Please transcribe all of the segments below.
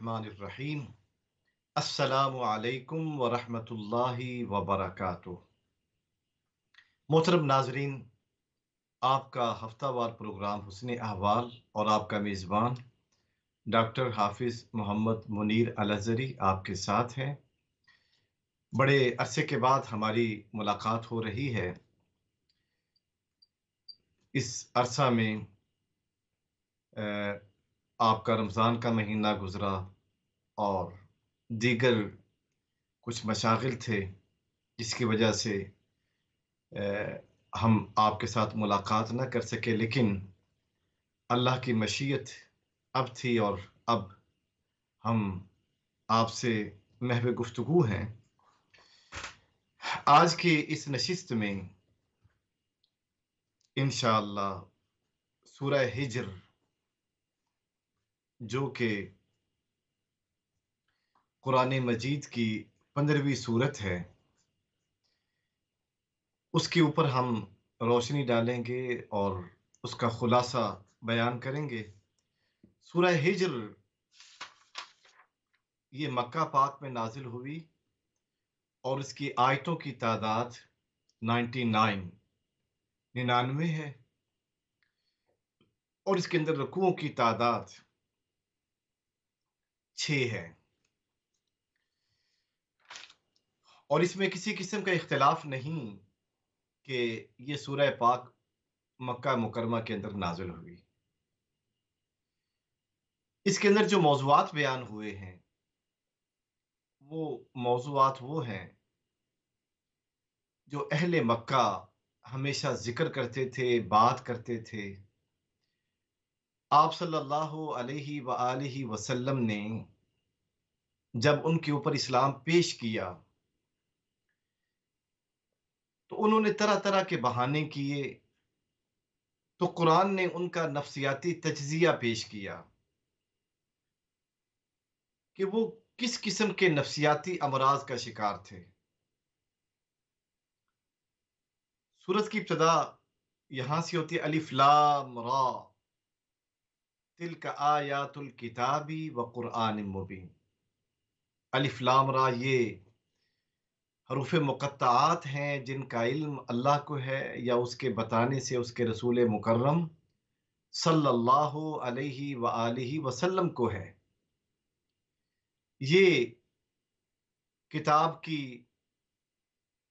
الرحمن الرحیم۔ السلام علیکم ورحمۃ اللہ وبرکاتہ۔ محترم ناظرین، آپ کا ہفتہ وار پروگرام حسن احوال اور آپ کا میزبان ڈاکٹر حافظ محمد منیر الازہری آپ کے ساتھ ہے۔ بڑے عرصے کے بعد ہماری ملاقات ہو رہی ہے۔ اس عرصہ میں آپ کا رمضان کا مہینہ گزرا اور دیگر کچھ مشاغل تھے جس کی وجہ سے ہم آپ کے ساتھ ملاقات نہ کر سکے، لیکن اللہ کی مشیت اب تھی اور اب ہم آپ سے محو گفتگو ہیں۔ آج کی اس نشست میں انشاءاللہ سورہ ہجر جو کہ قرآن مجید کی 15ویں سورت ہے، اس کے اوپر ہم روشنی ڈالیں گے اور اس کا خلاصہ بیان کریں گے۔ سورہ ہجر یہ مکہ پاک میں نازل ہوئی اور اس کی آیتوں کی تعداد 99 ہے اور اس کے اندر رکوعوں کی تعداد 6 ہے، اور اس میں کسی قسم کا اختلاف نہیں کہ یہ سورہ پاک مکہ مکرمہ کے اندر نازل ہوئی۔ اس کے اندر جو موضوعات بیان ہوئے ہیں وہ موضوعات وہ ہیں جو اہل مکہ ہمیشہ ذکر کرتے تھے، بات کرتے تھے۔ آپ صلی اللہ علیہ وآلہ وسلم نے جب ان کے اوپر اسلام پیش کیا تو انہوں نے طرح طرح کے بہانے کیے، تو قرآن نے ان کا نفسیاتی تجزیہ پیش کیا کہ وہ کس قسم کے نفسیاتی امراض کا شکار تھے۔ سورت کی ابتدا یہاں سے ہوتی ہے الف لام را تلک آیات الکتاب و قرآن مبین۔ الف لام را یہ حروف مقطعات ہیں جن کا علم اللہ کو ہے یا اس کے بتانے سے اس کے رسول مکرم صلی اللہ علیہ وآلہ وسلم کو ہے۔ یہ کتاب کی،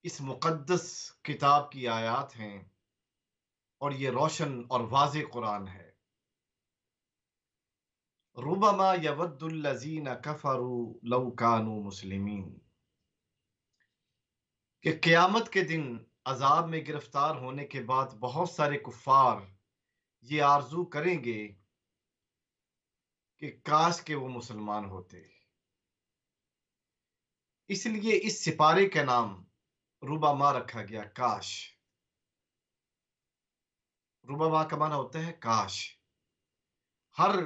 اس مقدس کتاب کی آیات ہیں اور یہ روشن اور واضح قرآن ہے۔ ربما یود الذین کفروا لو کانوا مسلمین، کہ قیامت کے دن عذاب میں گرفتار ہونے کے بعد بہت سارے کفار یہ آرزو کریں گے کہ کاش کہ وہ مسلمان ہوتے۔ اس لیے اس سپارے کا نام ربما رکھا گیا، کاش۔ ربما کا معنی ہوتا ہے کاش۔ ہر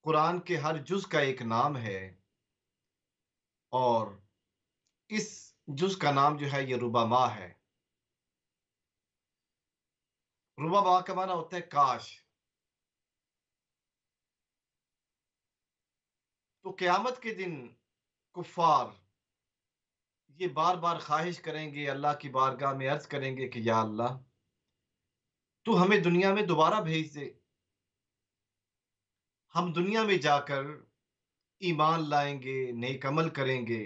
قرآن کے ہر جز کا ایک نام ہے اور اس جز کا نام جو ہے یہ ربما ہے۔ ربما کا معنی ہوتا ہے کاش۔ تو قیامت کے دن کفار یہ بار بار خواہش کریں گے، اللہ کی بارگاہ میں عرض کریں گے کہ یا اللہ تو ہمیں دنیا میں دوبارہ بھیج دے، ہم دنیا میں جا کر ایمان لائیں گے، نیک عمل کریں گے،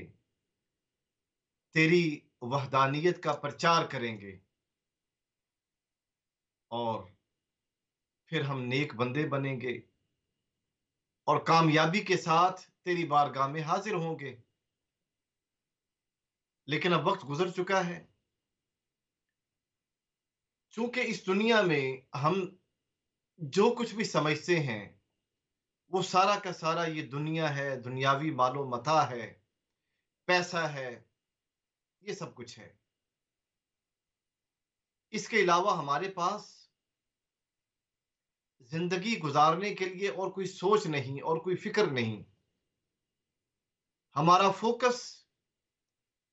تیری وحدانیت کا پرچار کریں گے اور پھر ہم نیک بندے بنیں گے اور کامیابی کے ساتھ تیری بارگاہ میں حاضر ہوں گے۔ لیکن اب وقت گزر چکا ہے، چونکہ اس دنیا میں ہم جو کچھ بھی سمجھتے ہیں وہ سارا کا سارا یہ دنیا ہے، دنیاوی مال و متاع ہے، پیسہ ہے، یہ سب کچھ ہے۔ اس کے علاوہ ہمارے پاس زندگی گزارنے کے لیے اور کوئی سوچ نہیں اور کوئی فکر نہیں۔ ہمارا فوکس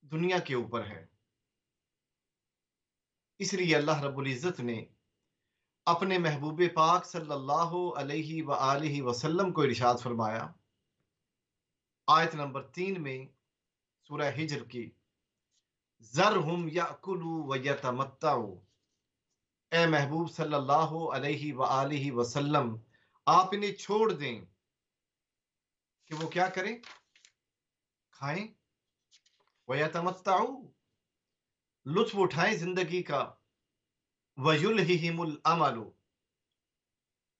دنیا کے اوپر ہے۔ اس لیے اللہ رب العزت نے اپنے محبوب پاک صلی اللہ علیہ وآلہ وسلم کو ارشاد فرمایا آیت نمبر 3 میں سورہ ہجر کی، ذرہم یاکلوا ویتمتعوا، اے محبوب صلی اللہ علیہ وآلہ وسلم آپ انہیں چھوڑ دیں کہ وہ کیا کریں، کھائیں، ویتمتعوا، لطف اٹھائیں زندگی کا، ویلہہم الامل،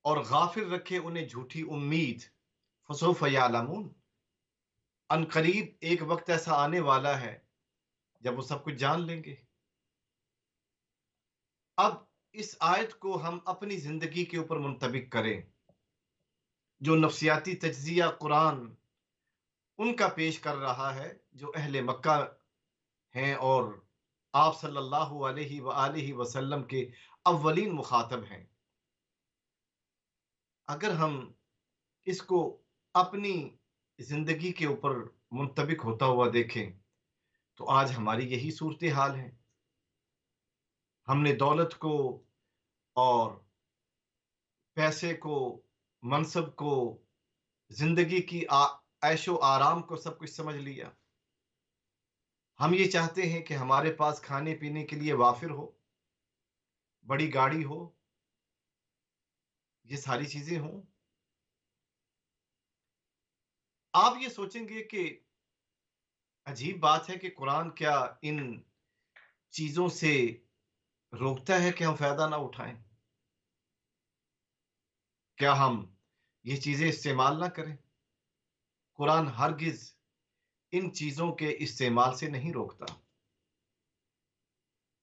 اور غافل رکھے انہیں جھوٹی امید، فسوف یعلمون، ان قریب ایک وقت ایسا آنے والا ہے جب وہ سب کچھ جان لیں گے۔ اب اس آیت کو ہم اپنی زندگی کے اوپر منطبق کریں، جو نفسیاتی تجزیہ قرآن ان کا پیش کر رہا ہے جو اہل مکہ ہیں اور آپ صلی اللہ علیہ وآلہ وسلم کے اولین مخاطب ہیں۔ اگر ہم اس کو اپنی زندگی کے اوپر منطبق ہوتا ہوا دیکھیں تو آج ہماری یہی صورتحال ہے۔ ہم نے دولت کو اور پیسے کو، منصب کو، زندگی کی عیش و آرام کو سب کچھ سمجھ لیا۔ ہم یہ چاہتے ہیں کہ ہمارے پاس کھانے پینے کے لیے وافر ہو، بڑی گاڑی ہو، یہ ساری چیزیں ہوں۔ آپ یہ سوچیں گے کہ عجیب بات ہے کہ قرآن کیا ان چیزوں سے روکتا ہے کہ ہم فائدہ نہ اٹھائیں؟ کیا ہم یہ چیزیں استعمال نہ کریں؟ قرآن ہرگز ان چیزوں کے استعمال سے نہیں روکتا۔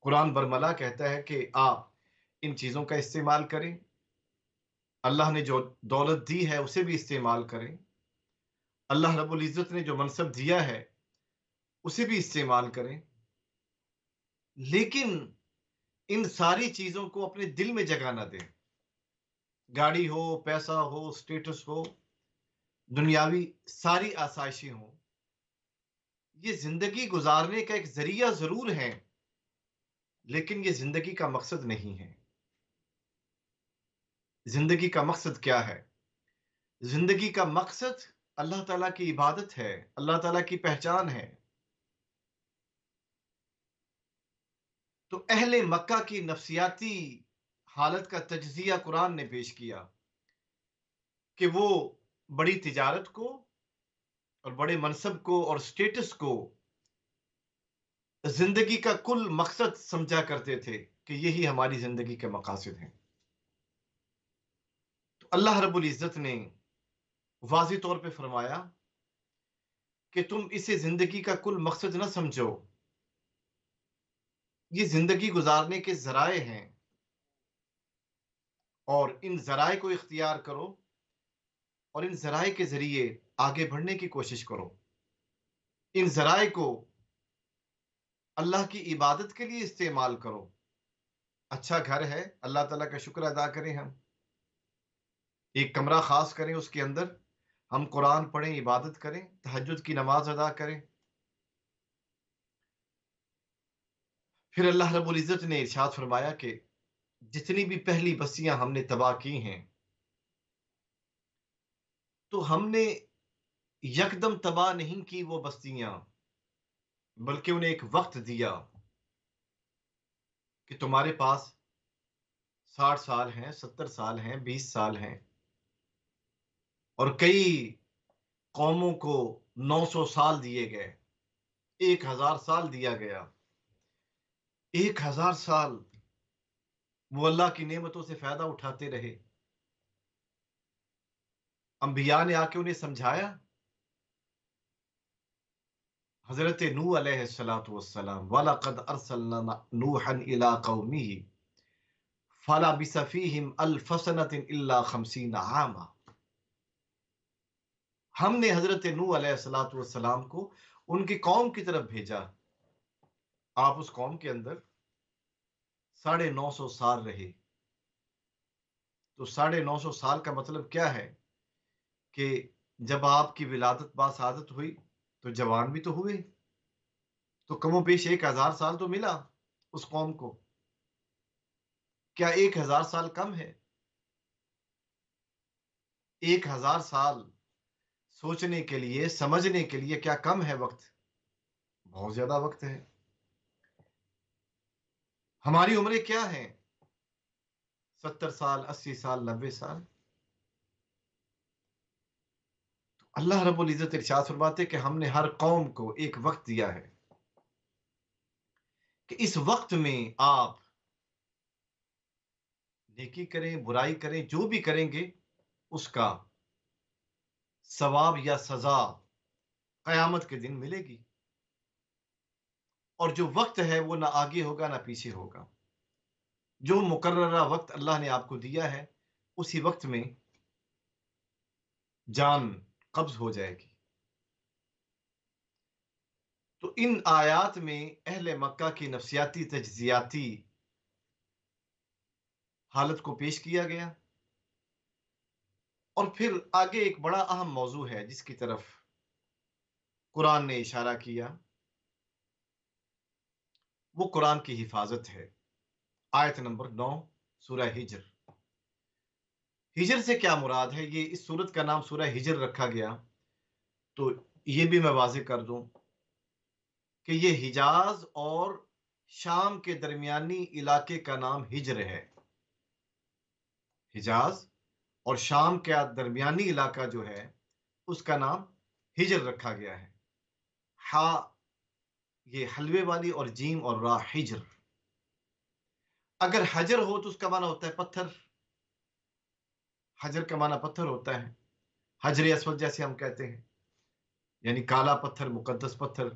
قرآن برملا کہتا ہے کہ آپ ان چیزوں کا استعمال کریں، اللہ نے جو دولت دی ہے اسے بھی استعمال کریں، اللہ رب العزت نے جو منصب دیا ہے اسے بھی استعمال کریں، لیکن ان ساری چیزوں کو اپنے دل میں جگہ نہ دیں۔ گاڑی ہو، پیسہ ہو، سٹیٹس ہو، دنیاوی ساری آسائشیں ہوں، یہ زندگی گزارنے کا ایک ذریعہ ضرور ہے لیکن یہ زندگی کا مقصد نہیں ہے۔ زندگی کا مقصد کیا ہے؟ زندگی کا مقصد اللہ تعالیٰ کی عبادت ہے، اللہ تعالیٰ کی پہچان ہے۔ تو اہل مکہ کی نفسیاتی حالت کا تجزیہ قرآن نے پیش کیا کہ وہ بڑی تجارت کو اور بڑے منصب کو اور سٹیٹس کو زندگی کا کل مقصد سمجھا کرتے تھے کہ یہی ہماری زندگی کے مقاصد ہیں۔ تو اللہ رب العزت نے واضح طور پہ فرمایا کہ تم اسے زندگی کا کل مقصد نہ سمجھو، یہ زندگی گزارنے کے ذرائع ہیں اور ان ذرائع کو اختیار کرو اور ان ذرائع کے ذریعے آگے بڑھنے کی کوشش کرو۔ ان ذرائع کو اللہ کی عبادت کے لیے استعمال کرو۔ اچھا گھر ہے، اللہ تعالیٰ کا شکر ادا کریں، ہم ایک کمرہ خاص کریں، اس کے اندر ہم قرآن پڑھیں، عبادت کریں، تہجد کی نماز ادا کریں۔ پھر اللہ رب العزت نے ارشاد فرمایا کہ جتنی بھی پہلی بستیاں ہم نے تباہ کی ہیں تو ہم نے یکدم تباہ نہیں کی وہ بستیاں، بلکہ انہیں ایک وقت دیا کہ تمہارے پاس 60 سال ہیں، 70 سال ہیں، 20 سال ہیں، اور کئی قوموں کو 900 سال دیے گئے، 1000 سال دیا گیا۔ 1000 سال وہ اللہ کی نعمتوں سے فائدہ اٹھاتے رہے۔ انبیاء نے آ کے انہیں سمجھایا۔ حضرت نوح علیہ السلام، وَلَقَدْ أَرْسَلْنَا نُوحًا إِلَىٰ قَوْمِهِ فَلَبِثَ فِيهِمْ أَلْفَ سَنَةٍ إِلَّا 50 عَامًا۔ ہم نے حضرت نوح علیہ السلام کو ان کی قوم کی طرف بھیجا، آپ اس قوم کے اندر 950 سال رہے۔ تو 950 سال کا مطلب کیا ہے کہ جب آپ کی ولادت باسعادت ہوئی تو جوان بھی تو ہوئے، تو کم و بیش 1000 سال تو ملا اس قوم کو۔ کیا 1000 سال کم ہے؟ 1000 سال سوچنے کے لیے، سمجھنے کے لیے کیا کم ہے وقت؟ بہت زیادہ وقت ہے۔ ہماری عمریں کیا ہیں؟ 70 سال، 80 سال، 90 سال۔ اللہ رب العزت ارشاد فرماتے کہ ہم نے ہر قوم کو ایک وقت دیا ہے کہ اس وقت میں آپ نیکی کریں، برائی کریں، جو بھی کریں گے اس کا ثواب یا سزا قیامت کے دن ملے گی۔ اور جو وقت ہے وہ نہ آگے ہوگا نہ پیچھے ہوگا۔ جو مقررہ وقت اللہ نے آپ کو دیا ہے اسی وقت میں جان قبض ہو جائے گی۔ تو ان آیات میں اہل مکہ کی نفسیاتی تجزیاتی حالت کو پیش کیا گیا، اور پھر آگے ایک بڑا اہم موضوع ہے جس کی طرف قرآن نے اشارہ کیا، وہ قرآن کی حفاظت ہے۔ آیت نمبر 9 سورہ ہجر۔ ہجر سے کیا مراد ہے؟ یہ اس سورت کا نام سورہ ہجر رکھا گیا تو یہ بھی میں واضح کر دوں کہ یہ حجاز اور شام کے درمیانی علاقے کا نام ہجر ہے۔ حجاز اور شام کا درمیانی علاقہ جو ہے اس کا نام ہجر رکھا گیا ہے۔ ہا یہ حلوے والی، اور جیم اور را ہجر۔ اگر حجر ہو تو اس کا معنی ہوتا ہے پتھر۔ حجر کا معنی پتھر ہوتا ہے، حجر اسود جیسے ہم کہتے ہیں، یعنی کالا پتھر، مقدس پتھر،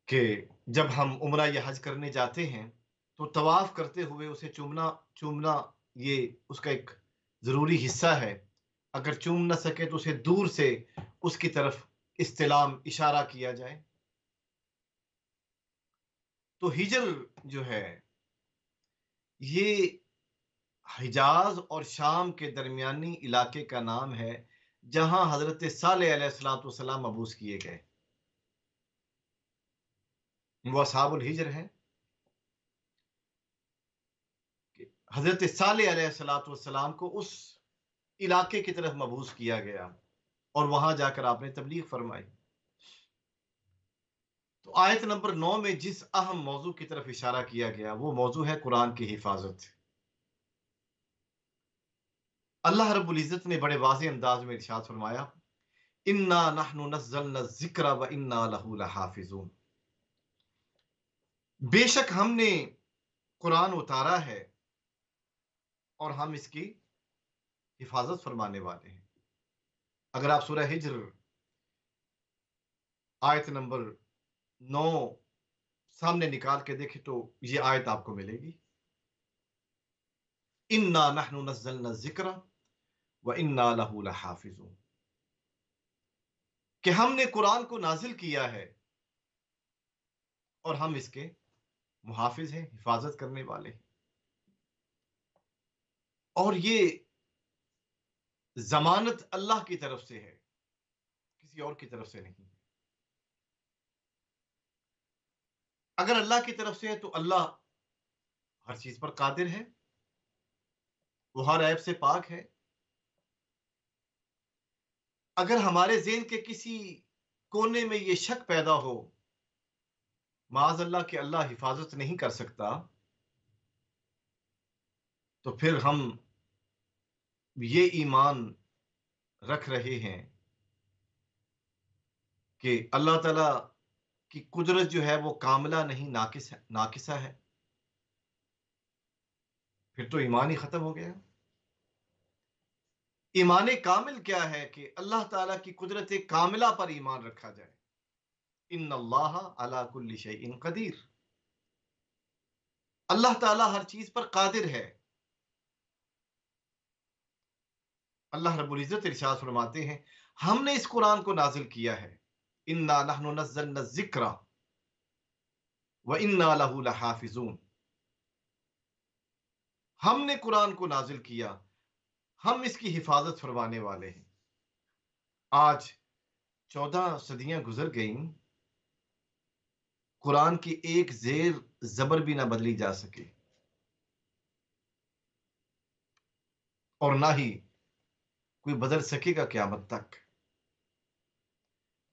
کہ جب ہم عمرہ یا حج کرنے جاتے ہیں تو طواف کرتے ہوئے اسے چومنا یہ اس کا ایک ضروری حصہ ہے۔ اگر چوم نہ سکے تو اسے دور سے اس کی طرف استلام، اشارہ کیا جائے۔ تو ہجر جو ہے یہ حجاز اور شام کے درمیانی علاقے کا نام ہے جہاں حضرت صالح علیہ السلام مبعوث کیے گئے۔ وہ اصحاب الحجر ہیں کہ حضرت صالح علیہ السلام کو اس علاقے کی طرف مبعوث کیا گیا اور وہاں جا کر آپ نے تبلیغ فرمائی۔ تو آیت نمبر 9 میں جس اہم موضوع کی طرف اشارہ کیا گیا وہ موضوع ہے قرآن کی حفاظت۔ اللہ رب العزت نے بڑے واضح انداز میں ارشاد فرمایا، انا نحن نزلنا الذکر وانا لہ لحافظون۔ بے شک ہم نے قرآن اتارا ہے اور ہم اس کی حفاظت فرمانے والے ہیں۔ اگر آپ سورہ ہجر آیت نمبر 9 سامنے نکال کے دیکھیں تو یہ آیت آپ کو ملے گی، انا نحن نزلنا الذکر وانا لہ لحافظون، کہ ہم نے قرآن کو نازل کیا ہے اور ہم اس کے محافظ ہیں، حفاظت کرنے والے ہیں۔ اور یہ ضمانت اللہ کی طرف سے ہے، کسی اور کی طرف سے نہیں۔ اگر اللہ کی طرف سے ہے تو اللہ ہر چیز پر قادر ہے، وہ ہر عیب سے پاک ہے۔ اگر ہمارے ذہن کے کسی کونے میں یہ شک پیدا ہو معاذ اللہ کہ اللہ حفاظت نہیں کر سکتا، تو پھر ہم یہ ایمان رکھ رہے ہیں کہ اللہ تعالی کی قدرت جو ہے وہ کاملہ نہیں، ناقصہ ہے، پھر تو ایمان ہی ختم ہو گیا۔ ایمان کامل کیا ہے؟ کہ اللہ تعالیٰ کی قدرت کاملہ پر ایمان رکھا جائے۔ ان اللہ علی کل شیء قدیر، اللہ تعالیٰ ہر چیز پر قادر ہے۔ اللہ رب العزت ارشاد فرماتے ہیں ہم نے اس قرآن کو نازل کیا ہے، انا نحن نزلنا الذکر وانا لہ لحافظون، ہم نے قرآن کو نازل کیا، ہم اس کی حفاظت فرمانے والے ہیں۔ آج 14 صدیاں گزر گئیں، قرآن کی ایک زیر زبر بھی نہ بدلی جا سکے، اور نہ ہی کوئی بدل سکے گا قیامت تک۔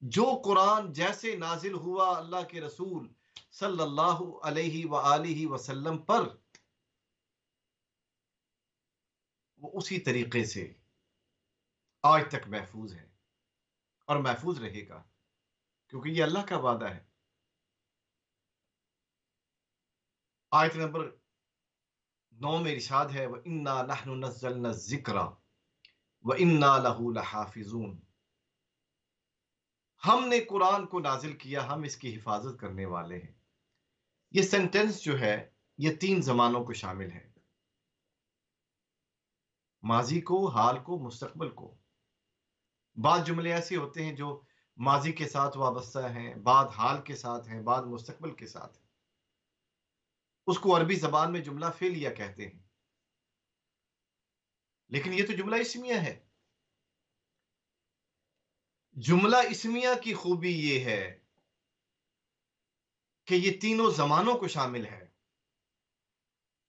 جو قرآن جیسے نازل ہوا اللہ کے رسول صلی اللہ علیہ وآلہ وسلم پر، وہ اسی طریقے سے آج تک محفوظ ہے اور محفوظ رہے گا، کیونکہ یہ اللہ کا وعدہ ہے۔ آیت نمبر 9 میں ارشاد ہے وَإِنَّا نَحْنُ نَزَّلْنَا الذِّكْرَ وَإِنَّا لَهُ لَحَافِظُونَ، ہم نے قرآن کو نازل کیا، ہم اس کی حفاظت کرنے والے ہیں۔ یہ سینٹنس جو ہے یہ 3 زمانوں کو شامل ہے، ماضی کو، حال کو، مستقبل کو۔ بعض جملے ایسے ہوتے ہیں جو ماضی کے ساتھ وابستہ ہیں، بعض حال کے ساتھ ہیں، بعض مستقبل کے ساتھ ہیں۔ اس کو عربی زبان میں جملہ فعلیہ کہتے ہیں، لیکن یہ تو جملہ اسمیہ ہے۔ جملہ اسمیہ کی خوبی یہ ہے کہ یہ تینوں زمانوں کو شامل ہے۔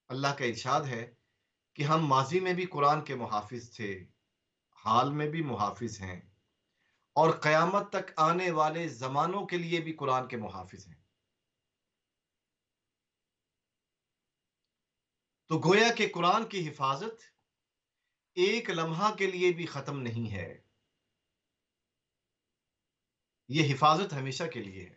اللہ کا ارشاد ہے کہ ہم ماضی میں بھی قرآن کے محافظ تھے، حال میں بھی محافظ ہیں، اور قیامت تک آنے والے زمانوں کے لیے بھی قرآن کے محافظ ہیں۔ تو گویا کہ قرآن کی حفاظت ایک لمحہ کے لیے بھی ختم نہیں ہے، یہ حفاظت ہمیشہ کے لیے ہے۔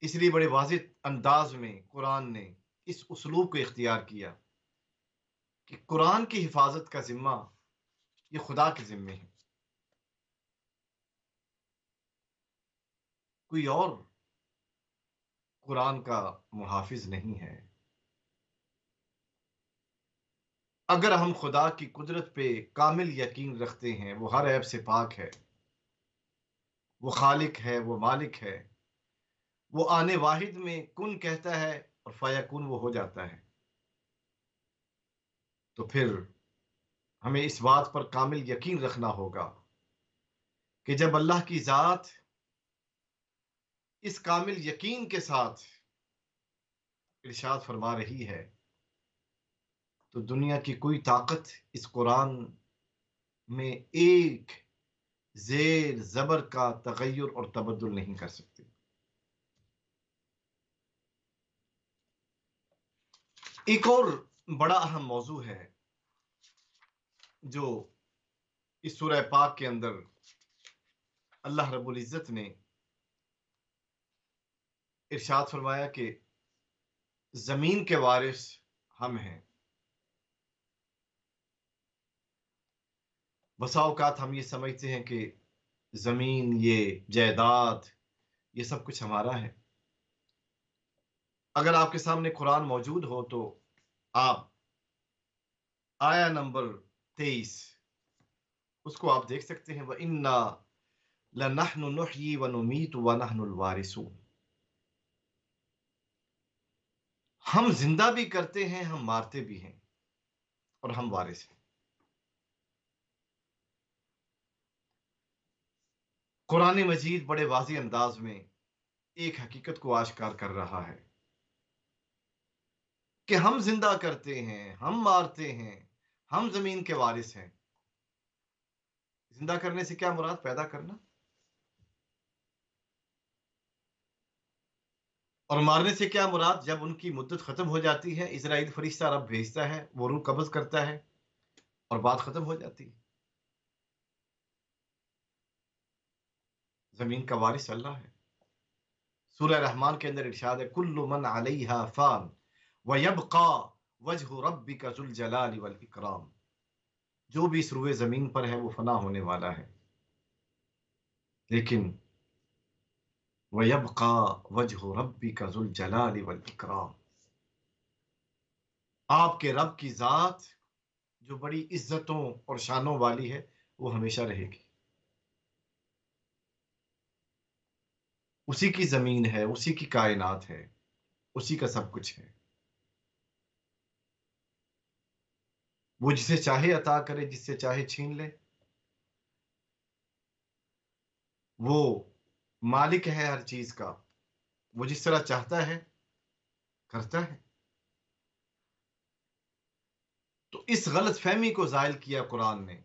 اس لیے بڑے واضح انداز میں قرآن نے اس اسلوب کو اختیار کیا کہ قرآن کی حفاظت کا ذمہ یہ خدا کے ذمے ہے، کوئی اور قرآن کا محافظ نہیں ہے۔ اگر ہم خدا کی قدرت پہ کامل یقین رکھتے ہیں، وہ ہر عیب سے پاک ہے، وہ خالق ہے، وہ مالک ہے، وہ آنے واحد میں کن کہتا ہے اور فیکون وہ ہو جاتا ہے، تو پھر ہمیں اس بات پر کامل یقین رکھنا ہوگا کہ جب اللہ کی ذات اس کامل یقین کے ساتھ ارشاد فرما رہی ہے تو دنیا کی کوئی طاقت اس قرآن میں ایک زیر زبر کا تغیر اور تبدل نہیں کر سکتی۔ ایک اور بڑا اہم موضوع ہے جو اس سورہ پاک کے اندر اللہ رب العزت نے ارشاد فرمایا کہ زمین کے وارث ہم ہیں۔ بسا اوقات ہم یہ سمجھتے ہیں کہ زمین، یہ جائیداد، یہ سب کچھ ہمارا ہے۔ اگر آپ کے سامنے قرآن موجود ہو تو آپ آیا نمبر 23 اس کو آپ دیکھ سکتے ہیں، وَإِنَّا لَنَحْنُ نُحْيِي وَنُمِيتُ وَنَحْنُ الْوَارِثُونَ، ہم زندہ بھی کرتے ہیں، ہم مارتے بھی ہیں، اور ہم وارث ہیں۔ قرآن مجید بڑے واضح انداز میں ایک حقیقت کو آشکار کر رہا ہے کہ ہم زندہ کرتے ہیں، ہم مارتے ہیں، ہم زمین کے وارث ہیں۔ زندہ کرنے سے کیا مراد؟ پیدا کرنا۔ اور مارنے سے کیا مراد؟ جب ان کی مدت ختم ہو جاتی ہے، اسرائیل فرشتہ رب بھیجتا ہے، وہ روح قبض کرتا ہے اور بات ختم ہو جاتی ہے۔ زمین کا وارث اللہ ہے۔ سورہ رحمان کے اندر ارشاد ہے کل من علیہا فان ویبقا وجہ ربک ذو الجلال والاکرام، جو بھی اس روئے زمین پر ہے وہ فنا ہونے والا ہے، لیکن ویبقا وجہ ربک ذو الجلال والاکرام، آپ کے رب کی ذات جو بڑی عزتوں اور شانوں والی ہے وہ ہمیشہ رہے گی۔ اسی کی زمین ہے، اسی کی کائنات ہے، اسی کا سب کچھ ہے۔ وہ جسے چاہے عطا کرے، جس سے چاہے چھین لے، وہ مالک ہے ہر چیز کا، وہ جس طرح چاہتا ہے کرتا ہے۔ تو اس غلط فہمی کو زائل کیا قرآن نے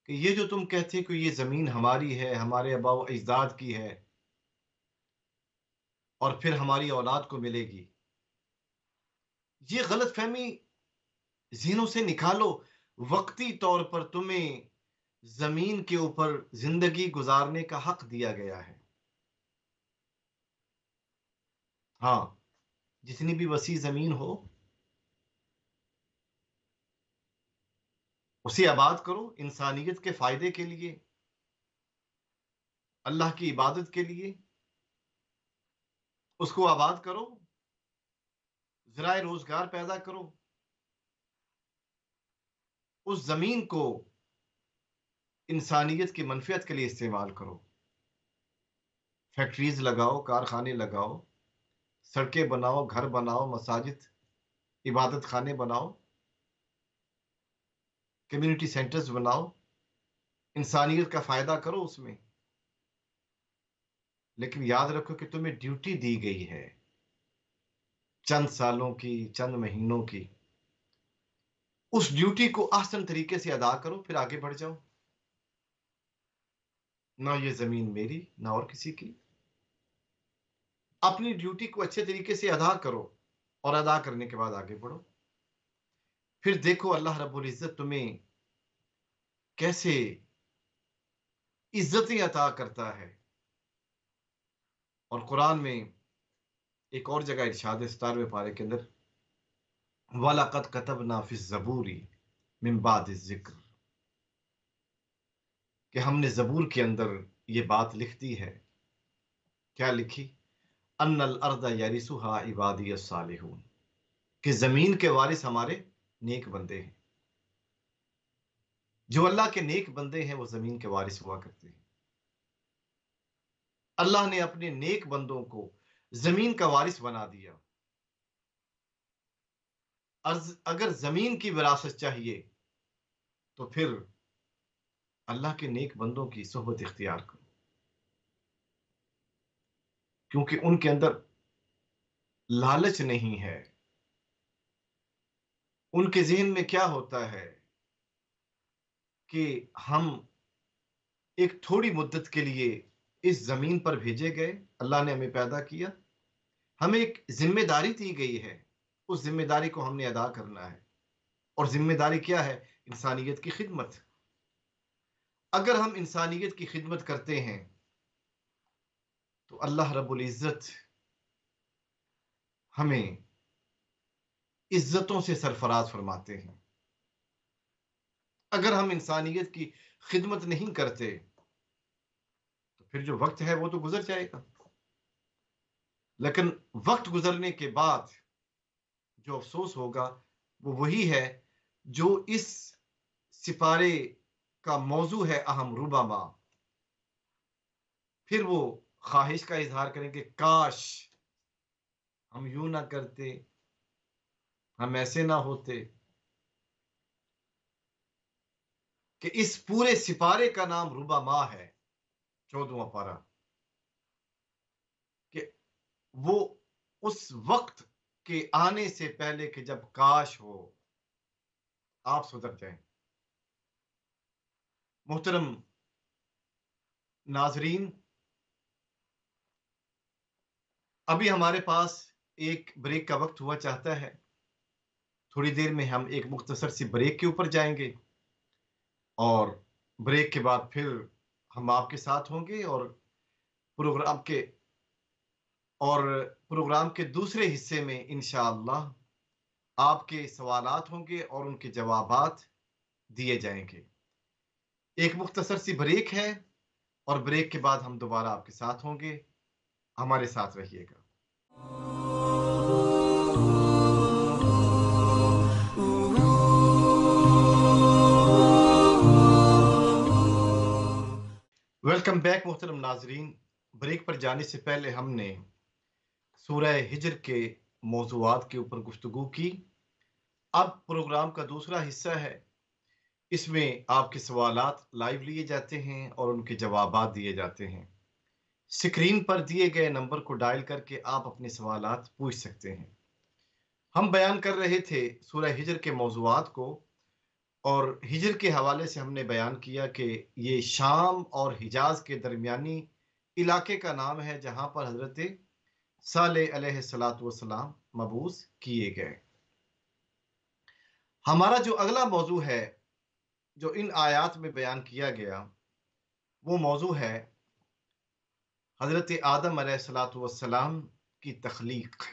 کہ یہ جو تم کہتے کہ یہ زمین ہماری ہے، ہمارے آباء و اجداد کی ہے اور پھر ہماری اولاد کو ملے گی، یہ غلط فہمی ذہنوں سے نکالو۔ وقتی طور پر تمہیں زمین کے اوپر زندگی گزارنے کا حق دیا گیا ہے۔ ہاں، جتنی بھی وسیع زمین ہو اسے آباد کرو انسانیت کے فائدے کے لیے، اللہ کی عبادت کے لیے اس کو آباد کرو، ذرائع روزگار پیدا کرو، اس زمین کو انسانیت کی منفعت کے لیے استعمال کرو، فیکٹریز لگاؤ، کارخانے لگاؤ، سڑکیں بناؤ، گھر بناؤ، مساجد، عبادت خانے بناؤ، کمیونٹی سینٹرز بناؤ، انسانیت کا فائدہ کرو اس میں۔ لیکن یاد رکھو کہ تمہیں ڈیوٹی دی گئی ہے چند سالوں کی، چند مہینوں کی، اس ڈیوٹی کو احسن طریقے سے ادا کرو، پھر آگے بڑھ جاؤ۔ نہ یہ زمین میری نہ اور کسی کی، اپنی ڈیوٹی کو اچھے طریقے سے ادا کرو اور ادا کرنے کے بعد آگے بڑھو۔ پھر دیکھو اللہ رب العزت تمہیں کیسے عزتیں عطا کرتا ہے۔ اور قرآن میں ایک اور جگہ ارشاد ہے 17ویں پارے کے اندر، وَلَقَدْ كَتَبْنَا فِي الزَّبُورِ مِن بَعْدِ الذِّكْرِ، کہ ہم نے زبور کے اندر یہ بات لکھ دی ہے۔ کیا لکھی؟ ان الارض یرثها عبادی الصالحون، کہ زمین کے وارث ہمارے نیک بندے ہیں۔ جو اللہ کے نیک بندے ہیں وہ زمین کے وارث ہوا کرتے ہیں۔ اللہ نے اپنے نیک بندوں کو زمین کا وارث بنا دیا۔ اگر زمین کی وراثت چاہیے تو پھر اللہ کے نیک بندوں کی صحبت اختیار کرو، کیونکہ ان کے اندر لالچ نہیں ہے۔ ان کے ذہن میں کیا ہوتا ہے کہ ہم ایک تھوڑی مدت کے لیے اس زمین پر بھیجے گئے، اللہ نے ہمیں پیدا کیا، ہمیں ایک ذمہ داری دی گئی ہے، اس ذمہ داری کو ہم نے ادا کرنا ہے۔ اور ذمہ داری کیا ہے؟ انسانیت کی خدمت۔ اگر ہم انسانیت کی خدمت کرتے ہیں تو اللہ رب العزت ہمیں عزتوں سے سرفراز فرماتے ہیں۔ اگر ہم انسانیت کی خدمت نہیں کرتے تو پھر جو وقت ہے وہ تو گزر جائے گا، لیکن وقت گزرنے کے بعد جو افسوس ہوگا وہ وہی ہے جو اس سپارے کا موضوع ہے، اہم ربما۔ پھر وہ خواہش کا اظہار کریں کہ کاش ہم یوں نہ کرتے، ہم ایسے نہ ہوتے۔ کہ اس پورے سپارے کا نام ربما ہے، 14واں پارہ، کہ وہ اس وقت کے آنے سے پہلے کہ جب کاش ہو آپ سدھر جائیں۔ محترم ناظرین، ابھی ہمارے پاس ایک بریک کا وقت ہوا چاہتا ہے، تھوڑی دیر میں ہم ایک مختصر سی بریک کے اوپر جائیں گے اور بریک کے بعد پھر ہم آپ کے ساتھ ہوں گے اور پروگرام کے دوسرے حصے میں انشاءاللہ آپ کے سوالات ہوں گے اور ان کے جوابات دیے جائیں گے۔ ایک مختصر سی بریک ہے اور بریک کے بعد ہم دوبارہ آپ کے ساتھ ہوں گے، ہمارے ساتھ رہیے گا۔ ویلکم بیک محترم ناظرین۔ بریک پر جانے سے پہلے ہم نے سورہ ہجر کے موضوعات کے اوپر گفتگو کی۔ اب پروگرام کا دوسرا حصہ ہے، اس میں آپ کے سوالات لائیو لیے جاتے ہیں اور ان کے جوابات دیے جاتے ہیں۔ سکرین پر دیے گئے نمبر کو ڈائل کر کے آپ اپنے سوالات پوچھ سکتے ہیں۔ ہم بیان کر رہے تھے سورہ ہجر کے موضوعات کو، اور ہجر کے حوالے سے ہم نے بیان کیا کہ یہ شام اور حجاز کے درمیانی علاقے کا نام ہے جہاں پر حضرت صالح علیہ الصلاۃ والسلام مبعوث کیے گئے۔ ہمارا جو اگلا موضوع ہے جو ان آیات میں بیان کیا گیا، وہ موضوع ہے حضرت آدم علیہ الصلاۃ والسلام کی تخلیق۔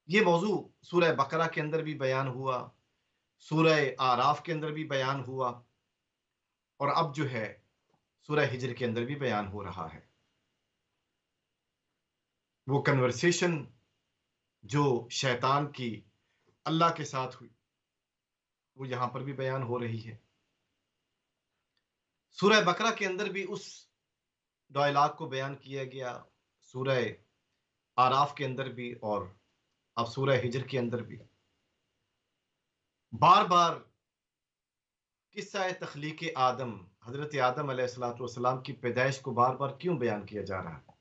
یہ موضوع سورہ بقرہ کے اندر بھی بیان ہوا، سورہ آراف کے اندر بھی بیان ہوا، اور اب جو ہے سورہ ہجر کے اندر بھی بیان ہو رہا ہے۔ وہ کنورسیشن جو شیطان کی اللہ کے ساتھ ہوئی وہ یہاں پر بھی بیان ہو رہی ہے۔ سورہ بقرہ کے اندر بھی اس ڈائلاگ کو بیان کیا گیا، سورہ آراف کے اندر بھی، اور اب سورہ ہجر کے اندر بھی بار بار قصہ تخلیق آدم، حضرت آدم علیہ الصلاۃ والسلام کی پیدائش کو بار بار کیوں بیان کیا جا رہا ہے؟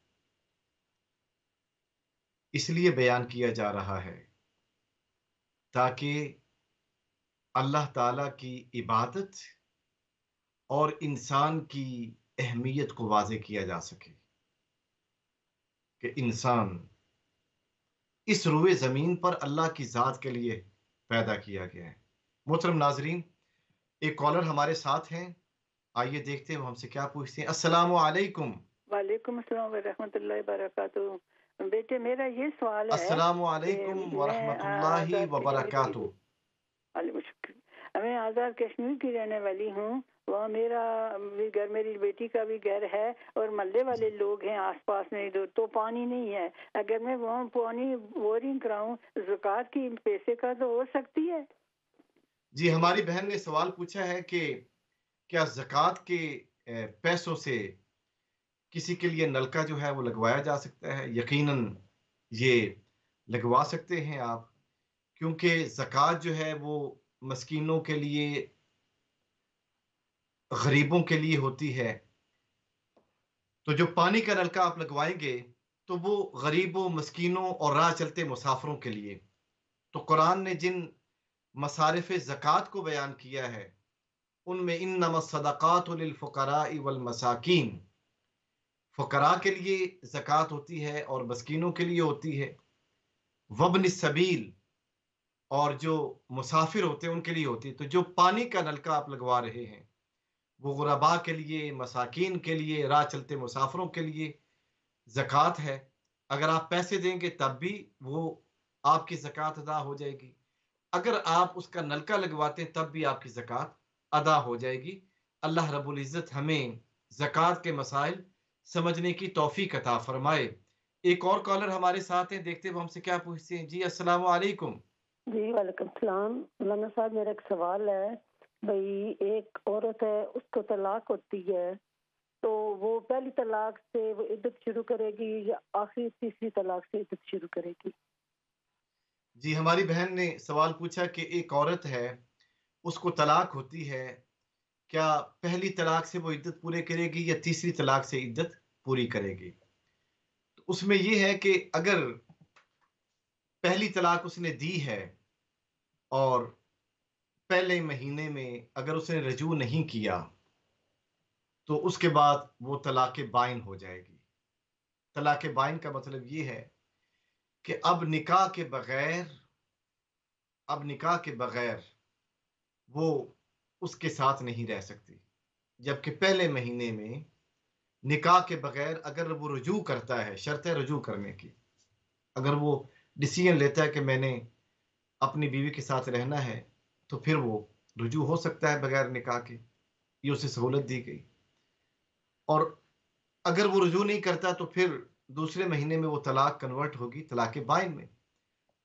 اس لیے بیان کیا جا رہا ہے تاکہ اللہ تعالی کی عبادت اور انسان کی اہمیت کو واضح کیا جا سکے کہ انسان اس روئے زمین پر اللہ کی ذات کے لیے پیدا کیا گیا ہے۔ محترم ناظرین، ایک کالر ہمارے ساتھ ہیں، آئیے دیکھتے ہیں وہ ہم سے کیا پوچھتے ہیں۔ السلام علیکم۔ وعلیکم السلام ورحمۃ اللہ وبرکاتہ۔ بیٹے میرا یہ سوال ہے السلام کہ علیکم میں ورحمۃ اللہ آزاد کشمیر وبرکاتہ۔ میں آزاد کشمیر کی رہنے والی ہوں۔ وہاں میرا بھی گھر، میری بیٹی کا بھی گھر ہے، اور محلے والے لوگ ہیں آس پاس میں، ادھر تو پانی نہیں ہے۔ اگر میں وہاں پانی بورنگ کراؤں، زکوٰۃ کی پیسے کا تو ہو سکتی ہے؟ جی، ہماری بہن نے سوال پوچھا ہے کہ کیا زکوٰۃ کے پیسوں سے کسی کے لیے نلکا جو ہے وہ لگوایا جا سکتا ہے؟ یقیناً یہ لگوا سکتے ہیں آپ، کیونکہ زکوٰۃ جو ہے وہ مسکینوں کے لیے، غریبوں کے لیے ہوتی ہے۔ تو جو پانی کا نلکا آپ لگوائیں گے تو وہ غریبوں، مسکینوں اور راہ چلتے مسافروں کے لیے۔ تو قرآن نے جن مصارف زکوٰۃ کو بیان کیا ہے ان میں انما الصدقات للفقراء والمساکین، فقراء کے لیے زکوٰۃ ہوتی ہے اور مسکینوں کے لیے ہوتی ہے، وابن السبیل، اور جو مسافر ہوتے ہیں ان کے لیے ہوتی ہے۔ تو جو پانی کا نلکا آپ لگوا رہے ہیں وہ غرباء کے لیے، مساکین کے لیے، راہ چلتے مسافروں کے لیے زکوٰۃ ہے۔ اگر آپ پیسے دیں گے تب بھی وہ آپ کی زکوٰۃ ادا ہو جائے گی، اگر آپ اس کا نلکا لگواتے ہیں تب بھی آپ کی زکوٰۃ ادا ہو جائے گی۔ اللہ رب العزت ہمیں زکوٰۃ کے مسائل سمجھنے کی توفیق عطا فرمائے۔ ایک اور کالر ہمارے ساتھ ہیں، دیکھتے وہ ہم سے کیا پوچھتے ہیں۔ جی السلام علیکم۔ جی وعلیکم السلام مولانا صاحب، میرا ایک سوال ہے۔ بھئی ایک عورت ہے، اس کو طلاق ہوتی ہے، تو وہ پہلی طلاق سے وہ عدت شروع کرے گی یا آخری تیسری طلاق سے عدت شروع کرے گی؟ جی، ہماری بہن نے سوال پوچھا کہ ایک عورت ہے، اس کو طلاق ہوتی ہے، کیا پہلی طلاق سے وہ عدت پورے کرے گی یا تیسری طلاق سے عدت پوری کرے گی؟ تو اس میں یہ ہے کہ اگر پہلی طلاق اس نے دی ہے اور پہلے مہینے میں اگر اس نے رجوع نہیں کیا تو اس کے بعد وہ طلاق بائن ہو جائے گی۔ طلاق بائن کا مطلب یہ ہے کہ اب نکاح کے بغیر وہ اس کے ساتھ نہیں رہ سکتی، جبکہ پہلے مہینے میں نکاح کے بغیر اگر وہ رجوع کرتا ہے، شرط ہے رجوع کرنے کی، اگر وہ ڈیسیژن لیتا ہے کہ میں نے اپنی بیوی کے ساتھ رہنا ہے تو پھر وہ رجوع ہو سکتا ہے بغیر نکاح کے، یہ اسے سہولت دی گئی۔ اور اگر وہ رجوع نہیں کرتا تو پھر دوسرے مہینے میں وہ طلاق کنورٹ ہوگی طلاق بائن میں۔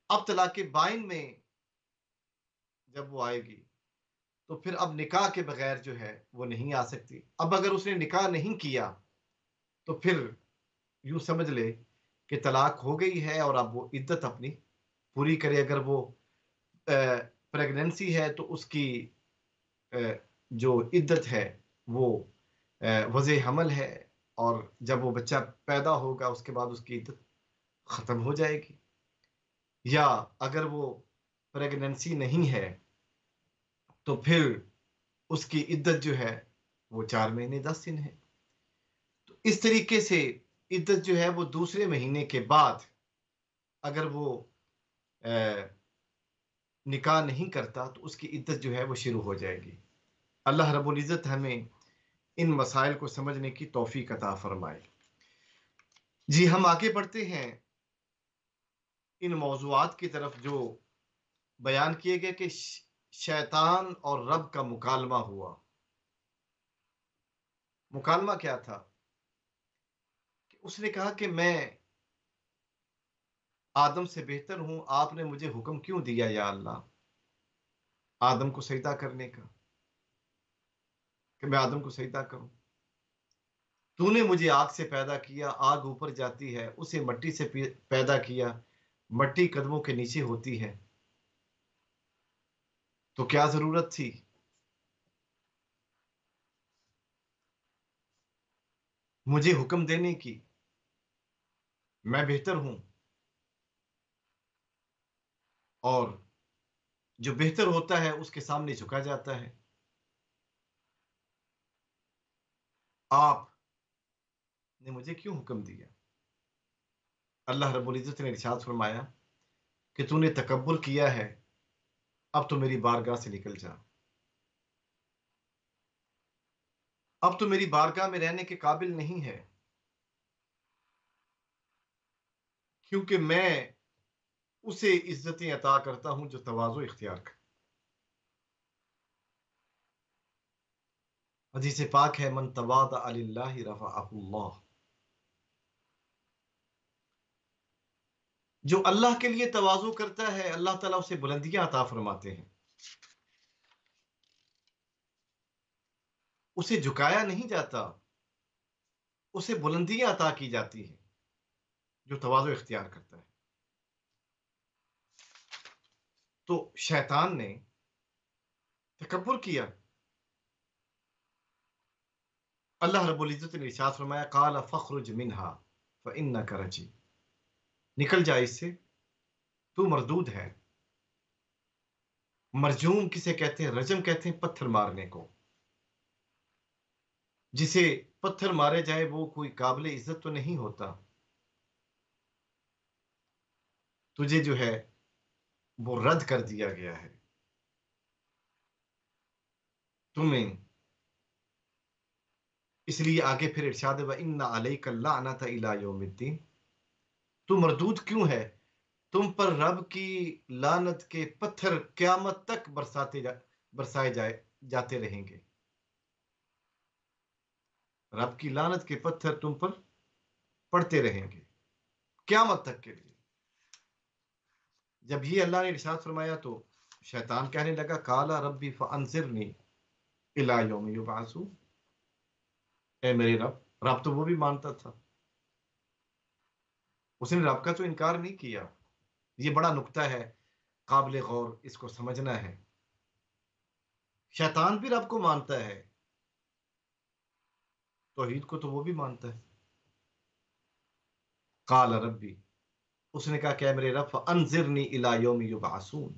اب طلاق بائن میں جب وہ آئے گی تو پھر اب نکاح کے بغیر جو ہے وہ نہیں آ سکتی۔ اب اگر اس نے نکاح نہیں کیا تو پھر یوں سمجھ لے کہ طلاق ہو گئی ہے اور اب وہ عدت اپنی پوری کرے۔ اگر وہ پریگننسی ہے تو اس کی جو عدت ہے وہ وضع حمل ہے، اور جب وہ بچہ پیدا ہوگا اس کے بعد اس کی عدت ختم ہو جائے گی۔ یا اگر وہ پریگننسی نہیں ہے تو پھر اس کی عدت جو ہے وہ 4 مہینے 10 دن ہے. تو اس طریقے سے عدت جو ہے وہ دوسرے مہینے کے بعد اگر وہ نکاح نہیں کرتا تو اس کی عدت جو ہے وہ شروع ہو جائے گی. اللہ رب العزت ہمیں ان مسائل کو سمجھنے کی توفیق عطا فرمائے. جی ہم آگے بڑھتے ہیں ان موضوعات کی طرف جو بیان کیے گئے کہ شیطان اور رب کا مکالمہ ہوا. مکالمہ کیا تھا؟ کہ اس نے کہا کہ میں آدم سے بہتر ہوں، آپ نے مجھے حکم کیوں دیا یا اللہ آدم کو سجدہ کرنے کا، کہ میں آدم کو سجدہ کروں؟ تو نے مجھے آگ سے پیدا کیا، آگ اوپر جاتی ہے، اسے مٹی سے پیدا کیا، مٹی قدموں کے نیچے ہوتی ہے، تو کیا ضرورت تھی مجھے حکم دینے کی؟ میں بہتر ہوں، اور جو بہتر ہوتا ہے اس کے سامنے جھکا جاتا ہے. آپ نے مجھے کیوں حکم دیا؟ اللہ رب العزت نے ارشاد فرمایا کہ تو نے تکبر کیا ہے، اب تو میری بارگاہ سے نکل جا، اب تو میری بارگاہ میں رہنے کے قابل نہیں ہے، کیونکہ میں اسے عزتیں عطا کرتا ہوں جو تواضع اختیار کر. حدیث پاک ہے من تواضع للہ رفعہ اللہ، جو اللہ کے لیے تواضع کرتا ہے اللہ تعالیٰ اسے بلندیاں عطا فرماتے ہیں. اسے جھکایا نہیں جاتا، اسے بلندیاں عطا کی جاتی ہیں جو تواضع اختیار کرتا ہے. تو شیطان نے تکبر کیا. اللہ رب العزت نے ارشاد فرمایا قال فخرج منها فانك رجیم، نکل جا اس سے، تو مردود ہے. مرجوم کسے کہتے ہیں؟ رجم کہتے ہیں پتھر مارنے کو. جسے پتھر مارے جائے وہ کوئی قابل عزت تو نہیں ہوتا. تجھے جو ہے وہ رد کر دیا گیا ہے. تمہیں اس لیے آگے پھر ارشاد وَإِنَّ عَلَيْكَ اللَّعْنَةَ إِلَىٰ يَوْمِ الدِّينِ، تو مردود کیوں ہے؟ تم پر رب کی لعنت کے پتھر قیامت تک برسائے جاتے رہیں گے. رب کی لعنت کے پتھر تم پر پڑتے رہیں گے قیامت تک کے لیے. جب یہ اللہ نے ارشاد فرمایا تو شیطان کہنے لگا قال ربی فانظرنی الی یوم یبعثون، اے میرے رب تو وہ بھی مانتا تھا، اس نے رب کا تو انکار نہیں کیا. یہ بڑا نکتہ ہے، قابل غور، اس کو سمجھنا ہے. شیطان بھی رب کو مانتا ہے، توحید کو تو وہ بھی مانتا ہے. قال ربی، اس نے کہا کہ میرے رب فانظرنی الی یوم یبعثون،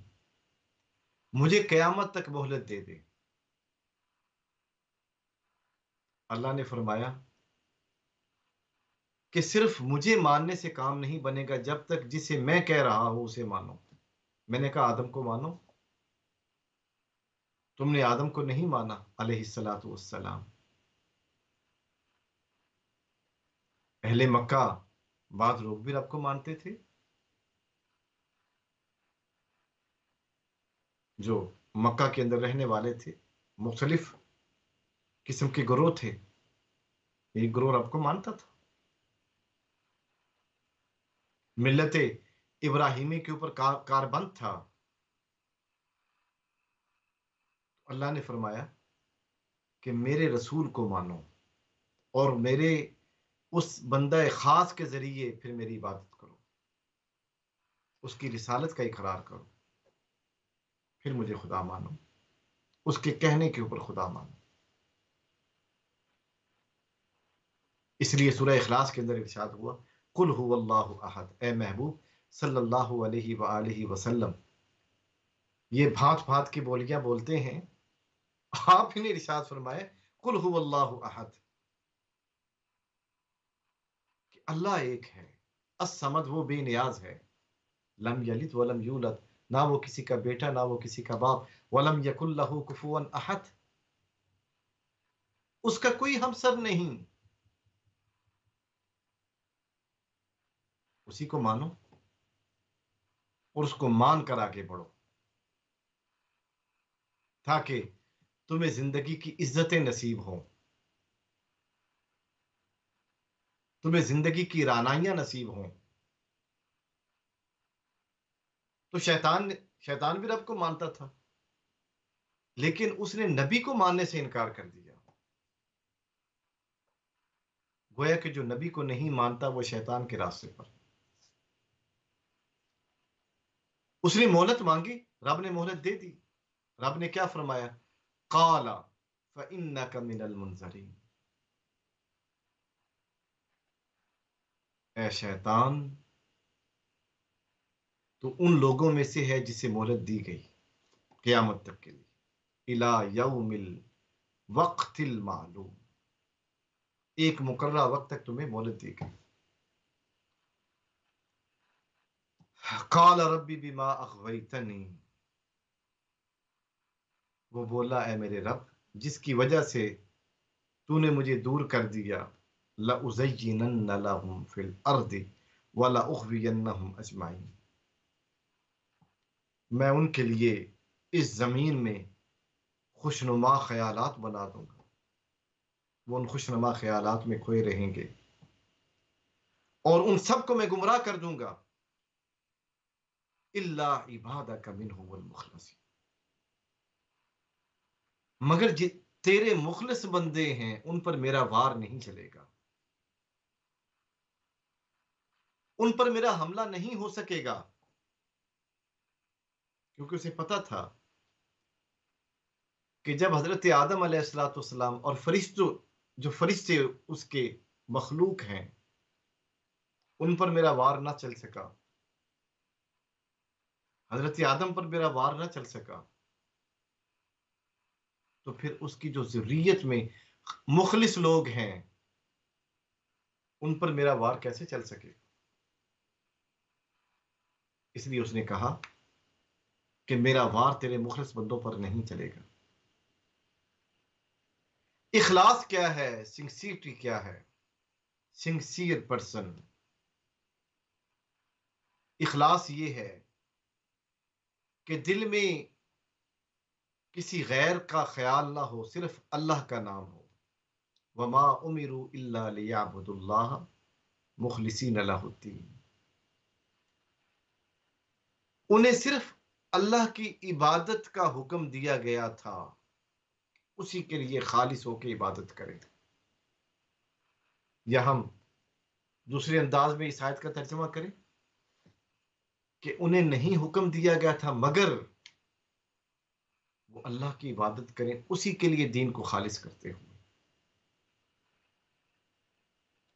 مجھے قیامت تک مہلت دے دے. اللہ نے فرمایا کہ صرف مجھے ماننے سے کام نہیں بنے گا جب تک جسے میں کہہ رہا ہوں اسے مانو. میں نے کہا آدم کو مانو، تم نے آدم کو نہیں مانا علیہ الصلاۃ والسلام. اہل مکہ بعض لوگ بھی رب کو مانتے تھے، جو مکہ کے اندر رہنے والے تھے، مختلف قسم کے گروہ تھے. ایک گروہ رب کو مانتا تھا، ملت ابراہیمی کے اوپر کاربند تھا. اللہ نے فرمایا کہ میرے رسول کو مانو اور میرے اس بندہ خاص کے ذریعے پھر میری عبادت کرو، اس کی رسالت کا اقرار کرو، پھر مجھے خدا مانو، اس کے کہنے کے اوپر خدا مانو. اس لیے سورہ اخلاص کے اندر ارشاد ہوا قل هو اللہ احد، اے محبوب صلی اللہ علیہ وآلہ وسلم. یہ بھانت بھانت کی بولیاں بولتے ہیں آپ نے ارشاد فرمائے قل هو اللہ احد، کہ اللہ ایک ہے، الصمد وہ بے نیاز ہے، لم یلد ولم یولد نہ وہ کسی کا بیٹا نہ وہ کسی کا باپ، ولم یکن لہ کفوا احد اس کا کوئی ہمسر نہیں، اسی کو مانو اور اس کو مان کر آگے بڑھو تاکہ تمہیں زندگی کی عزتیں نصیب ہوں، تمہیں زندگی کی رعنائیاں نصیب ہوں۔ تو شیطان بھی رب کو مانتا تھا، لیکن اس نے نبی کو ماننے سے انکار کر دیا۔ گویا کہ جو نبی کو نہیں مانتا وہ شیطان کے راستے پر۔ اس نے مہلت مانگی، رب نے مہلت دے دی۔ رب نے کیا فرمایا؟ قال فإنك من المنظرین، اے شیطان تو ان لوگوں میں سے ہے جسے مہلت دی گئی قیامت تک کے لیے، الی یوم الوقت المعلوم، ایک مقررہ وقت تک تمہیں مہلت دی گئی۔ قال ربی بما اغویتنی، وہ بولا اے میرے رب جس کی وجہ سے تو نے مجھے دور کر دیا، لأزینن لهم فی الارض ولأغوینہم اجمعین، میں ان کے لیے اس زمین میں خوشنما خیالات بنا دوں گا، وہ ان خوشنما خیالات میں کھوئے رہیں گے، اور ان سب کو میں گمراہ کر دوں گا، الا عبادک منہم المخلصین، مگر تیرے مخلص بندے ہیں ان پر میرا وار نہیں چلے گا، ان پر میرا حملہ نہیں ہو سکے گا، کیونکہ اسے پتا تھا کہ جب حضرت آدم علیہ السلام اور جو فرشتے اس کے مخلوق ہیں ان پر میرا وار نہ چل سکا، حضرت آدم پر میرا وار نہ چل سکا، تو پھر اس کی جو ذریت میں مخلص لوگ ہیں ان پر میرا وار کیسے چل سکے؟ اس لیے اس نے کہا کہ میرا وار تیرے مخلص بندوں پر نہیں چلے گا۔ اخلاص کیا ہے؟ سنسیئرٹی کیا ہے؟ سنسیئر پرسن، اخلاص یہ ہے کہ دل میں کسی غیر کا خیال نہ ہو، صرف اللہ کا نام ہو۔ وما امروا الا ليعبدوا الله مخلصین لہ الدین، انہیں صرف اللہ کی عبادت کا حکم دیا گیا تھا، اسی کے لیے خالص ہو کے عبادت کریں۔ یا ہم دوسرے انداز میں اس آیت کا ترجمہ کریں کہ انہیں نہیں حکم دیا گیا تھا مگر وہ اللہ کی عبادت کریں، اسی کے لیے دین کو خالص کرتے ہوئے،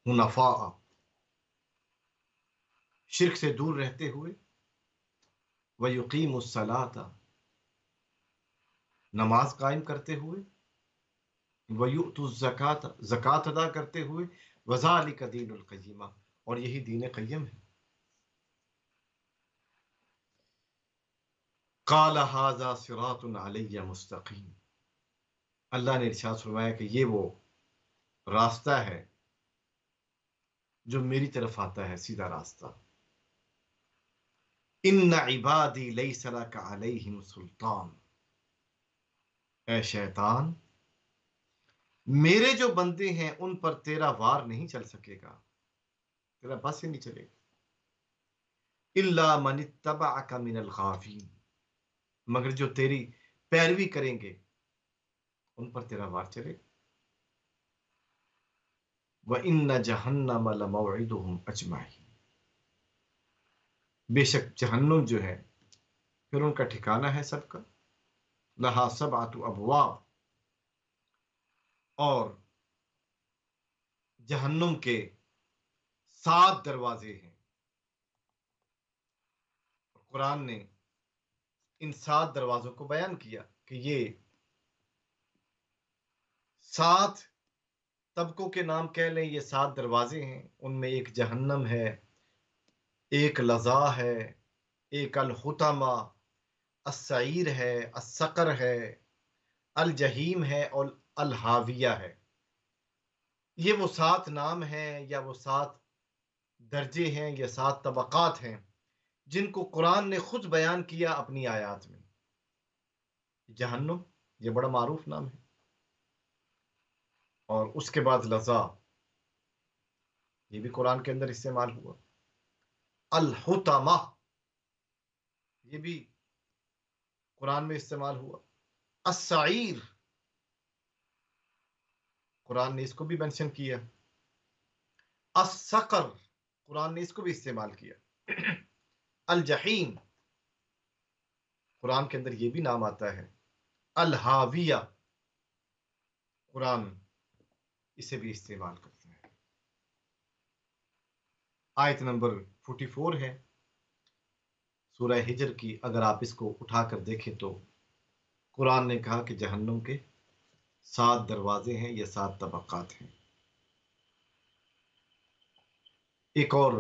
حنفاء، شرک سے دور رہتے ہوئے، وَيُقِيمُ الصَّلَاةَ، نماز قائم کرتے ہوئے، وَيُؤْتُ الزَّكَاةَ، زکوٰۃ ادا کرتے ہوئے، وَذَلِكَ دِينُ الْقَيِّمَةِ، اور یہی دین قیم ہے۔ قَالَ هَذَا صِرَاطٌ عَلَيَّ مُسْتَقِيمٌ، اللہ نے ارشاد فرمایا کہ یہ وہ راستہ ہے جو میری طرف آتا ہے، سیدھا راستہ۔ ان عبادی لیس لک علیہم سلطان، اے شیطان میرے جو بندے ہیں ان پر تیرا وار نہیں چل سکے گا، تیرا بس ہی نہیں چلے گا، الا من اتبعک من الغاوین، مگر جو تیری پیروی کریں گے ان پر تیرا وار چلے گا۔ وَإِنَّ جَهَنَّمَ لَمَوْعِدُهُمْ أَجْمَعِينَ، بے شک جہنم جو ہے پھر ان کا ٹھکانہ ہے سب کا، لہا سبعۃ ابواب، اور جہنم کے 7 دروازے ہیں۔ قرآن نے ان 7 دروازوں کو بیان کیا کہ یہ 7 طبقوں کے نام کہہ لیں، یہ 7 دروازے ہیں، ان میں ایک جہنم ہے، ایک لظا ہے، ایک الحطمہ، السعیر ہے، السقر ہے، الجحیم ہے اور الحاویہ ہے۔ یہ وہ 7 نام ہیں یا وہ 7 درجے ہیں یا 7 طبقات ہیں جن کو قرآن نے خود بیان کیا اپنی آیات میں۔ جہنم یہ بڑا معروف نام ہے، اور اس کے بعد لظا، یہ بھی قرآن کے اندر استعمال ہوا۔ الحطمہ یہ بھی قرآن میں استعمال ہوا۔ السعیر قرآن نے اس کو بھی مینشن کیا۔ السقر قرآن نے اس کو بھی استعمال کیا۔ الجحیم قرآن کے اندر یہ بھی نام آتا ہے۔ الحاویہ قرآن اسے بھی استعمال کرتا ہے۔ آیت نمبر 44 ہے سورہ ہجر کی، اگر آپ اس کو اٹھا کر دیکھیں تو قرآن نے کہا کہ جہنم کے 7 دروازے ہیں یا 7 طبقات ہیں۔ ایک اور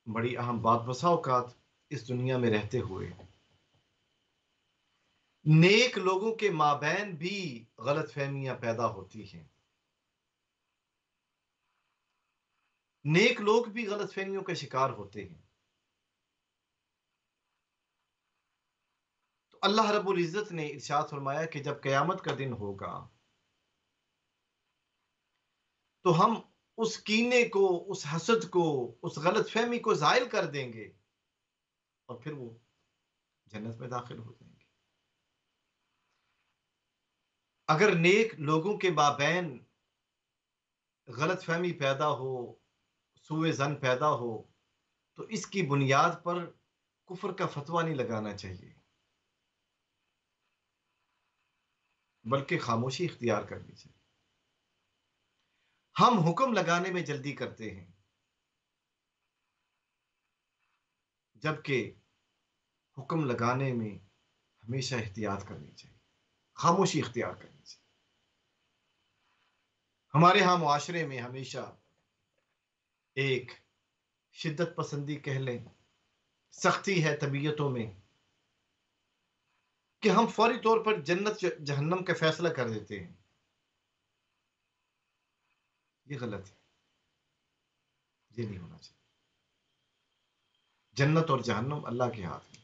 بڑی اہم بات، بسا اوقات اس دنیا میں رہتے ہوئے نیک لوگوں کے مابین بھی غلط فہمیاں پیدا ہوتی ہیں۔ نیک لوگ بھی غلط فہمیوں کا شکار ہوتے ہیں۔ تو اللہ رب العزت نے ارشاد فرمایا کہ جب قیامت کا دن ہوگا تو ہم اس کینے کو، اس حسد کو، اس غلط فہمی کو زائل کر دیں گے اور پھر وہ جنت میں داخل ہو جائیں گے۔ اگر نیک لوگوں کے مابین غلط فہمی پیدا ہو، سوء ظن پیدا ہو، تو اس کی بنیاد پر کفر کا فتویٰ نہیں لگانا چاہیے، بلکہ خاموشی اختیار کرنی چاہیے۔ ہم حکم لگانے میں جلدی کرتے ہیں، جبکہ حکم لگانے میں ہمیشہ احتیاط کرنی چاہیے، خاموشی اختیار کرنی چاہیے۔ ہمارے ہاں معاشرے میں ہمیشہ ایک شدت پسندی کہہ لیں، سختی ہے طبیعتوں میں کہ ہم فوری طور پر جنت جہنم کا فیصلہ کر دیتے ہیں۔ یہ غلط ہے، یہ نہیں ہونا چاہیے۔ جنت اور جہنم اللہ کے ہاتھ میں،